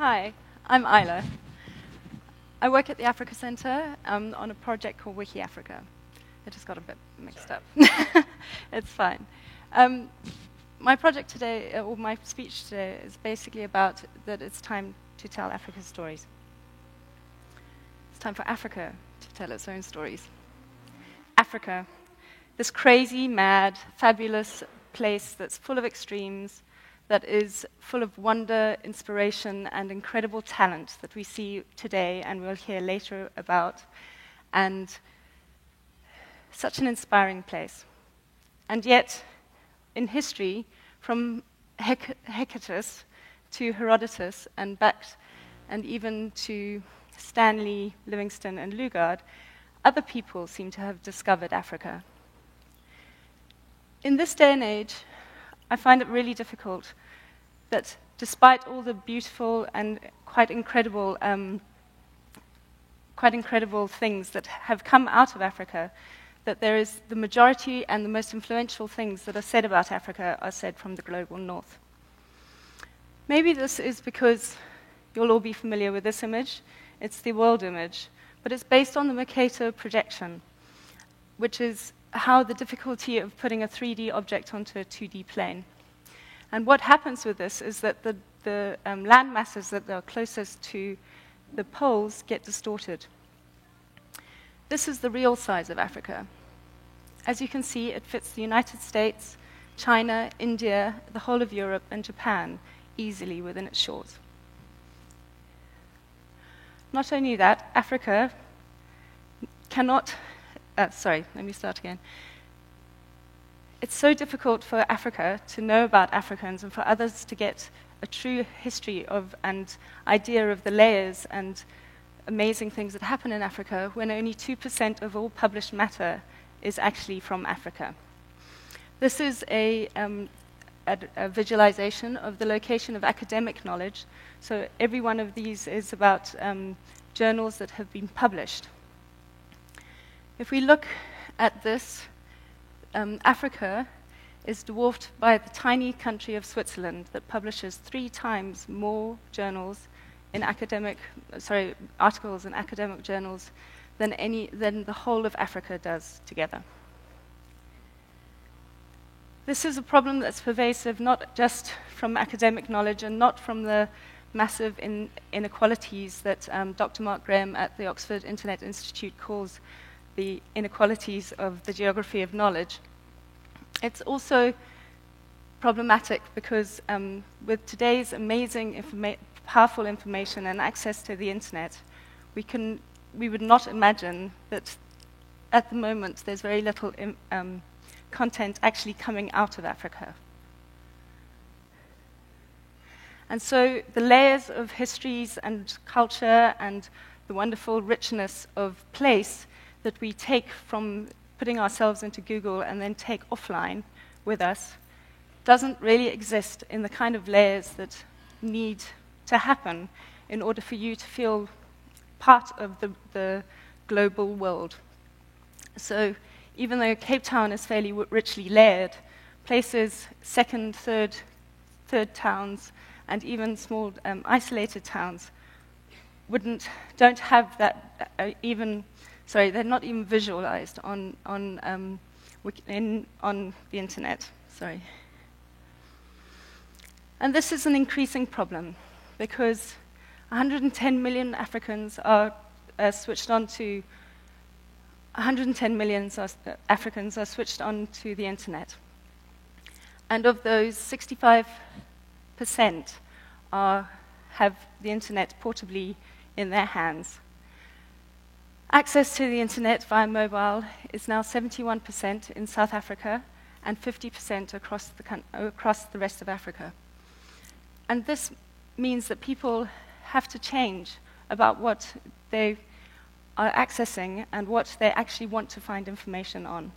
Hi, I'm Isla. I work at the Africa Center on a project called Wiki Africa. I just got a bit mixed up. It's fine. My project today, or my speech today, is basically about that it's time to tell Africa's stories. It's time for Africa to tell its own stories. Africa, this crazy, mad, fabulous place that's full of extremes, that is full of wonder, inspiration, and incredible talent that we see today and we'll hear later about, and such an inspiring place. And yet, in history, from Hecatus to Herodotus and back, and even to Stanley, Livingstone, and Lugard, other people seem to have discovered Africa. In this day and age, I find it really difficult that despite all the beautiful and quite incredible things that have come out of Africa, that there is the majority and the most influential things that are said about Africa are said from the global north. Maybe this is because you'll all be familiar with this image. It's the world image, but it's based on the Mercator projection, which is how the difficulty of putting a 3D object onto a 2D plane. And what happens with this is that the land masses that are closest to the poles get distorted. This is the real size of Africa. As you can see, it fits the United States, China, India, the whole of Europe, and Japan easily within its shores. Not only that, Africa cannot... sorry, let me start again. It's so difficult for Africa to know about Africans and for others to get a true history of and idea of the layers and amazing things that happen in Africa when only 2% of all published matter is actually from Africa. This is a visualization of the location of academic knowledge. So every one of these is about journals that have been published. If we look at this, Africa is dwarfed by the tiny country of Switzerland that publishes 3 times more articles in academic journals than the whole of Africa does together. This is a problem that's pervasive not just from academic knowledge and not from the massive inequalities that Dr. Mark Graham at the Oxford Internet Institute calls the inequalities of the geography of knowledge. It's also problematic because with today's amazing powerful information and access to the internet, we would not imagine that at the moment there's very little content actually coming out of Africa. And so the layers of histories and culture and the wonderful richness of place that we take from putting ourselves into Google and then take offline with us doesn't really exist in the kind of layers that need to happen in order for you to feel part of the global world. So even though Cape Town is fairly richly layered, places, second, third towns, and even small isolated towns don't have that they're not even visualized on the internet. Sorry. And this is an increasing problem because 110 million Africans are switched on to 110 million Africans are switched on to the internet. And of those, 65% have the internet portably in their hands. Access to the internet via mobile is now 71% in South Africa and 50% across the rest of Africa. And this means that people have to change about what they are accessing and what they actually want to find information on.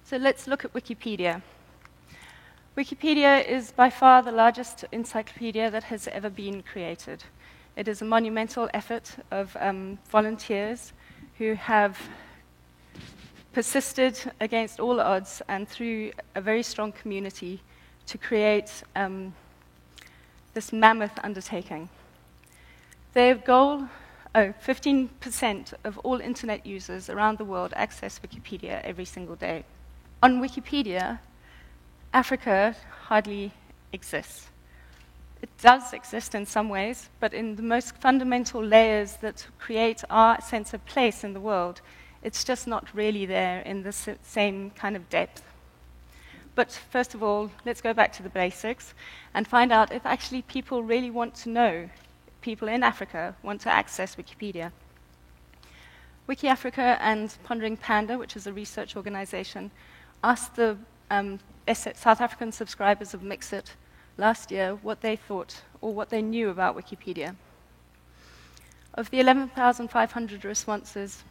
So let's look at Wikipedia. Wikipedia is by far the largest encyclopedia that has ever been created. It is a monumental effort of volunteers who have persisted against all odds and through a very strong community to create this mammoth undertaking. Their goal, 15% of all internet users around the world access Wikipedia every single day. On Wikipedia, Africa hardly exists. It does exist in some ways, but in the most fundamental layers that create our sense of place in the world, it's just not really there in the same kind of depth. But first of all, let's go back to the basics and find out if actually people really want to know, people in Africa want to access Wikipedia. WikiAfrica and Pondering Panda, which is a research organization, asked the South African subscribers of Mixit last year what they thought or what they knew about Wikipedia. Of the 11,500 responses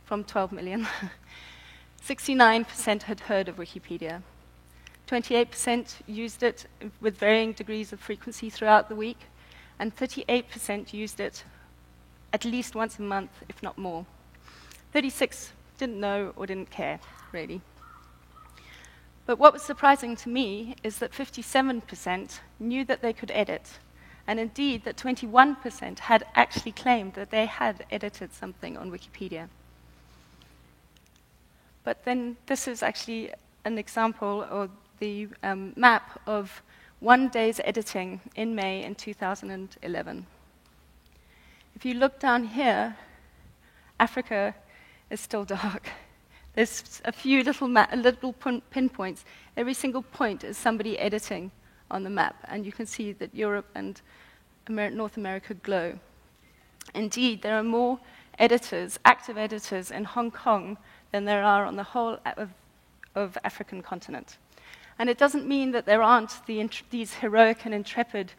from 12 million, 69% had heard of Wikipedia. 28% used it with varying degrees of frequency throughout the week, and 38% used it at least once a month, if not more. 36% didn't know or didn't care, really. But what was surprising to me is that 57% knew that they could edit, and indeed that 21% had actually claimed that they had edited something on Wikipedia. But then this is actually an example of the map of one day's editing in May in 2011. If you look down here, Africa is still dark. There's a few little pinpoints. Every single point is somebody editing on the map, and you can see that Europe and North America glow. Indeed, there are more editors, active editors in Hong Kong than there are on the whole of African continent. And it doesn't mean that there aren't these heroic and intrepid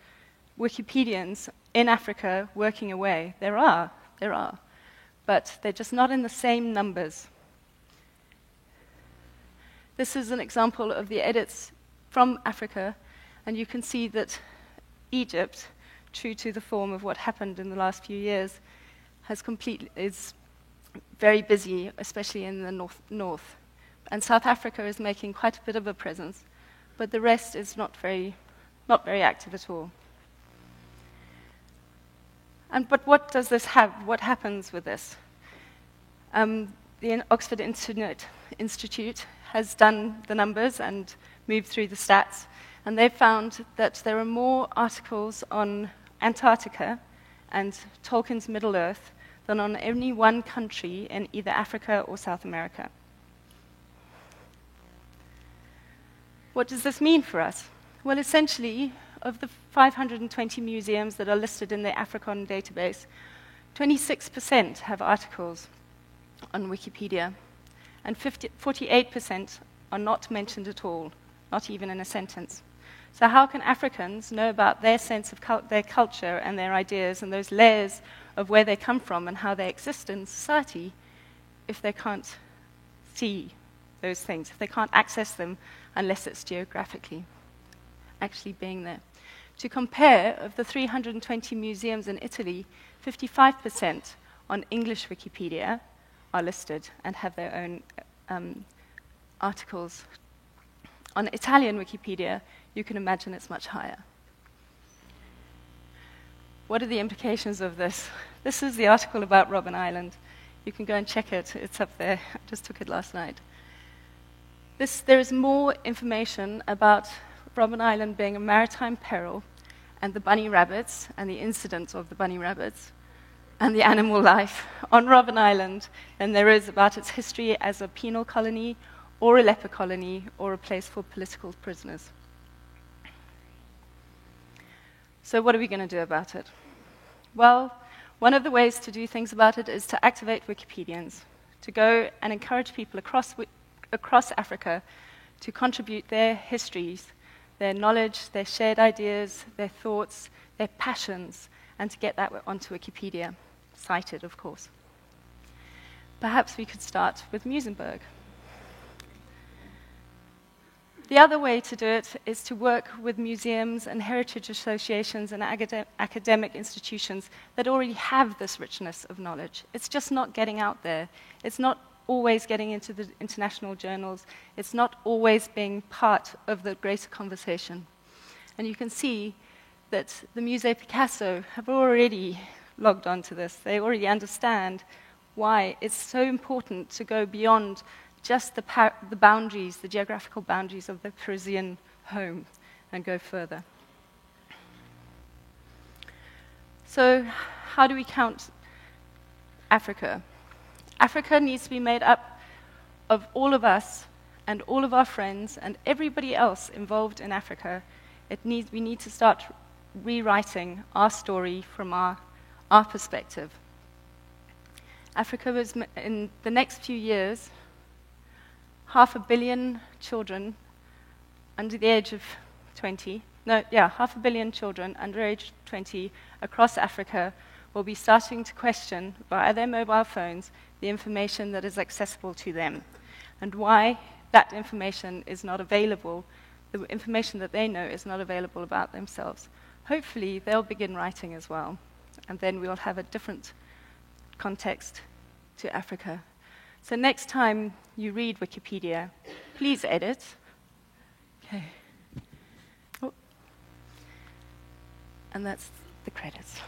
Wikipedians in Africa working away. There are. But they're just not in the same numbers. This is an example of the edits from Africa, and you can see that Egypt, true to the form of what happened in the last few years, is very busy, especially in the north. And South Africa is making quite a bit of a presence, but the rest is not very active at all. But what does this have? What happens with this? The Oxford Internet Institute has done the numbers and moved through the stats, and they've found that there are more articles on Antarctica and Tolkien's Middle-earth than on any one country in either Africa or South America. What does this mean for us? Well, essentially, of the 520 museums that are listed in the Africon database, 26% have articles on Wikipedia, and 48% are not mentioned at all, not even in a sentence. So how can Africans know about their sense of their culture and their ideas and those layers of where they come from and how they exist in society if they can't see those things, if they can't access them unless it's geographically actually being there? To compare, of the 320 museums in Italy, 55% on English Wikipedia are listed and have their own articles. On Italian Wikipedia, you can imagine it's much higher. What are the implications of this? This is the article about Robben Island. You can go and check it. It's up there. I just took it last night. There is more information about Robben Island being a maritime peril and the bunny rabbits and the incidents of the bunny rabbits and the animal life on Robben Island than there is about its history as a penal colony or a leper colony or a place for political prisoners. So what are we going to do about it? Well, one of the ways to do things about it is to activate Wikipedians, to go and encourage people across Africa to contribute their histories, their knowledge, their shared ideas, their thoughts, their passions, and to get that onto Wikipedia, cited, of course. Perhaps we could start with Muizenberg. The other way to do it is to work with museums and heritage associations and academic institutions that already have this richness of knowledge. It's just not getting out there. It's not always getting into the international journals. It's not always being part of the greater conversation. And you can see that the Musée Picasso have already logged onto this. They already understand why it's so important to go beyond just the boundaries, the geographical boundaries of the Parisian home, and go further. So how do we count Africa? Africa needs to be made up of all of us and all of our friends and everybody else involved in Africa. We need to start rewriting our story from our perspective. Africa was, in the next few years, 500 million children under the age of 20, 500 million children under age 20 across Africa will be starting to question via their mobile phones the information that is accessible to them and why that information is not available, the information that they know is not available about themselves. Hopefully, they'll begin writing as well, and then we'll have a different context to Africa. So next time you read Wikipedia, please edit. Okay. Oh. And that's the credits.